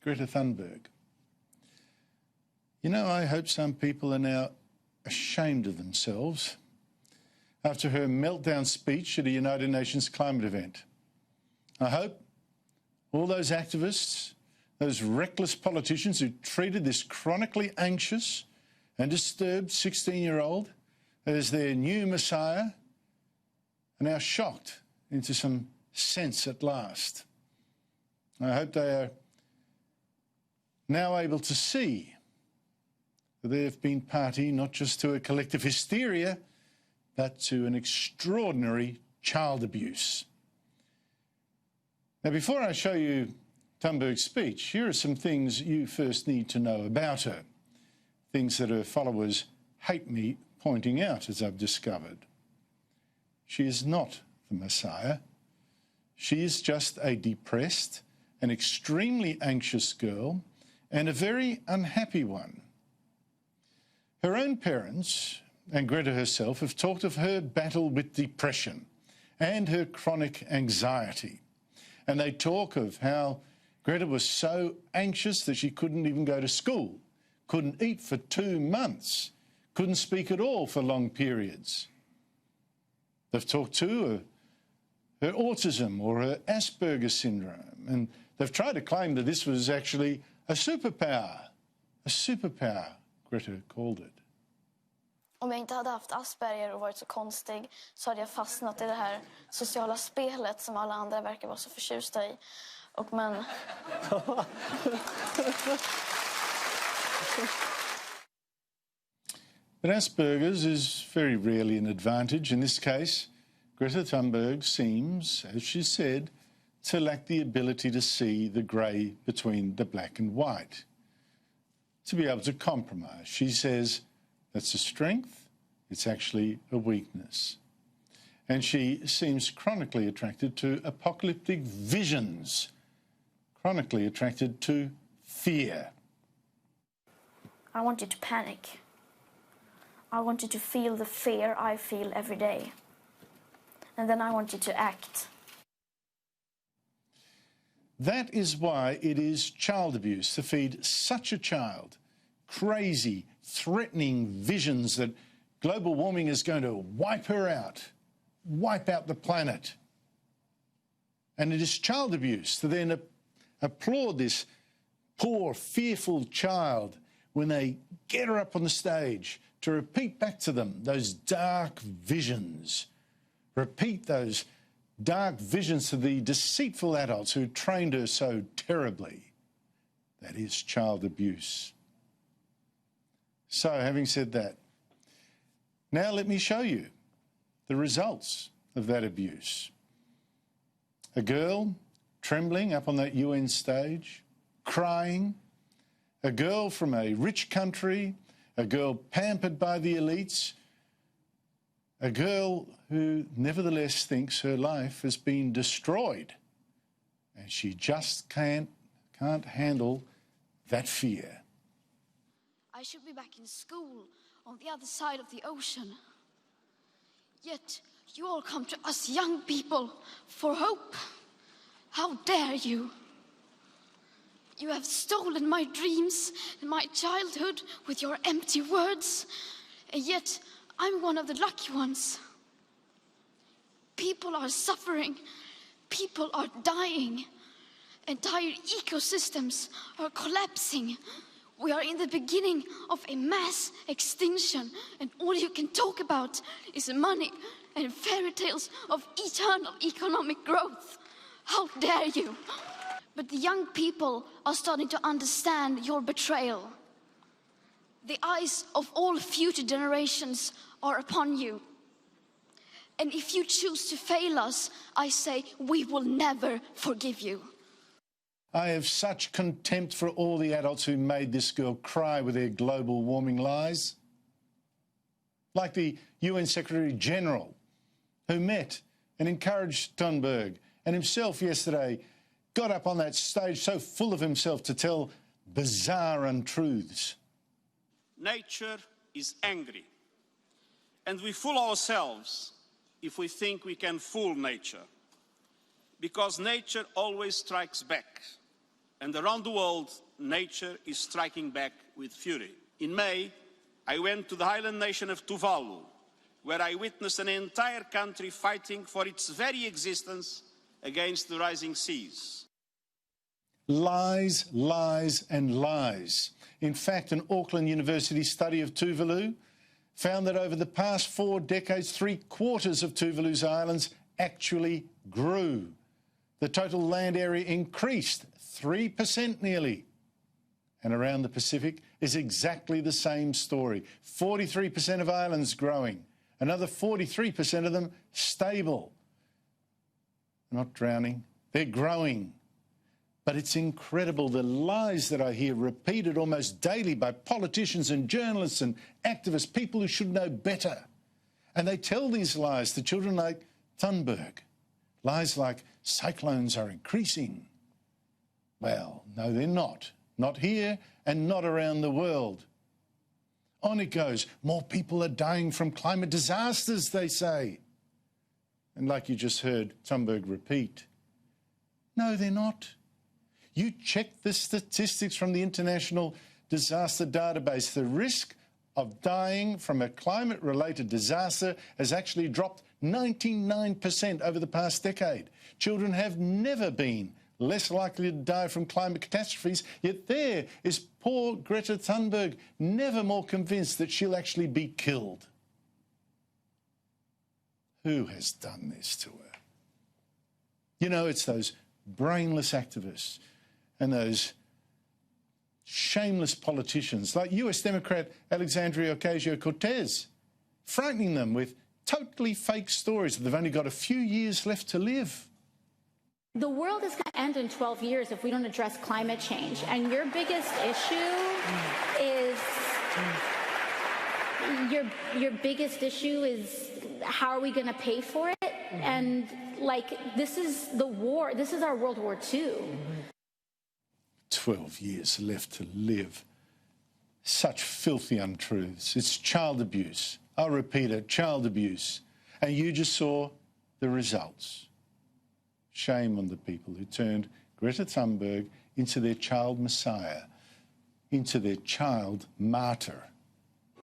Greta Thunberg. You know, I hope some people are now ashamed of themselves after her meltdown speech at a United Nations climate event. I hope all those activists, those reckless politicians who treated this chronically anxious and disturbed 16-year-old as their new messiah are now shocked into some sense at last. I hope they are now able to see that they have been party not just to a collective hysteria, but to an extraordinary child abuse. Now, before I show you Thunberg's speech, here are some things you first need to know about her, things that her followers hate me pointing out, as I've discovered. She is not the Messiah. She is just a depressed, an extremely anxious girl, and a very unhappy one. Her own parents, and Greta herself, have talked of her battle with depression and her chronic anxiety. And they talk of how Greta was so anxious that she couldn't even go to school, couldn't eat for 2 months, couldn't speak at all for long periods. They've talked too of her autism or her Asperger's syndrome, and they've tried to claim that this was actually a superpower, Greta called it. Om jag inte hade haft Asperger och varit så konstig så hade jag fastnat i det här sociala spelet som alla andra verkar vara så förtjusta i. Och men... But Asperger's is very rarely an advantage. In this case, Greta Thunberg seems, as she said, to lack the ability to see the grey between the black and white, to be able to compromise. She says that's a strength, it's actually a weakness. And she seems chronically attracted to apocalyptic visions, chronically attracted to fear. I want you to panic. I want you to feel the fear I feel every day. And then I want you to act. That is why it is child abuse to feed such a child crazy, threatening visions that global warming is going to wipe her out, wipe out the planet. And it is child abuse to then applaud this poor, fearful child when they get her up on the stage to repeat back to them those dark visions. Repeat those dark visions to the deceitful adults who trained her so terribly. That is child abuse. So, having said that, now let me show you the results of that abuse. A girl trembling up on that UN stage, crying, a girl from a rich country, a girl pampered by the elites, a girl who nevertheless thinks her life has been destroyed, and she just can't handle that fear. I should be back in school on the other side of the ocean. Yet you all come to us young people for hope. How dare you? You have stolen my dreams and my childhood with your empty words, and yet I'm one of the lucky ones. People are suffering, people are dying, entire ecosystems are collapsing. We are in the beginning of a mass extinction, and all you can talk about is money and fairy tales of eternal economic growth. How dare you? But the young people are starting to understand your betrayal. The eyes of all future generations are upon you. And if you choose to fail us, I say we will never forgive you. I have such contempt for all the adults who made this girl cry with their global warming lies. Like the UN Secretary General, who met and encouraged Thunberg, and himself yesterday got up on that stage so full of himself to tell bizarre untruths. Nature is angry, and we fool ourselves if we think we can fool nature, because nature always strikes back, And around the world, nature is striking back with fury. In May, I went to the island nation of Tuvalu, where I witnessed an entire country fighting for its very existence against the rising seas. Lies, lies and lies. In fact, an Auckland University study of Tuvalu found that over the past 4 decades, 3/4 of Tuvalu's islands actually grew. The total land area increased 3% nearly. And around the Pacific is exactly the same story. 43% of islands growing, another 43% of them stable. Not drowning, they're growing. But it's incredible the lies that I hear repeated almost daily by politicians and journalists and activists, people who should know better. And they tell these lies to children like Thunberg. Lies like cyclones are increasing. Well, no, they're not. Not here and not around the world. On it goes. More people are dying from climate disasters, they say. And like you just heard Thunberg repeat, no, they're not. You check the statistics from the International Disaster Database. The risk of dying from a climate-related disaster has actually dropped 99% over the past decade. Children have never been less likely to die from climate catastrophes, yet there is poor Greta Thunberg, never more convinced that she'll actually be killed. Who has done this to her? You know, it's those brainless activists and those shameless politicians like US Democrat Alexandria Ocasio-Cortez, frightening them with totally fake stories that they've only got a few years left to live. The world is going to end in 12 years if we don't address climate change. And your biggest issue is your biggest issue is how are we going to pay for it? And like, this is the war. This is our World War II. 12 years left to live. Such filthy untruths. It's child abuse. I'll repeat it, child abuse. And you just saw the results. Shame on the people who turned Greta Thunberg into their child messiah, into their child martyr.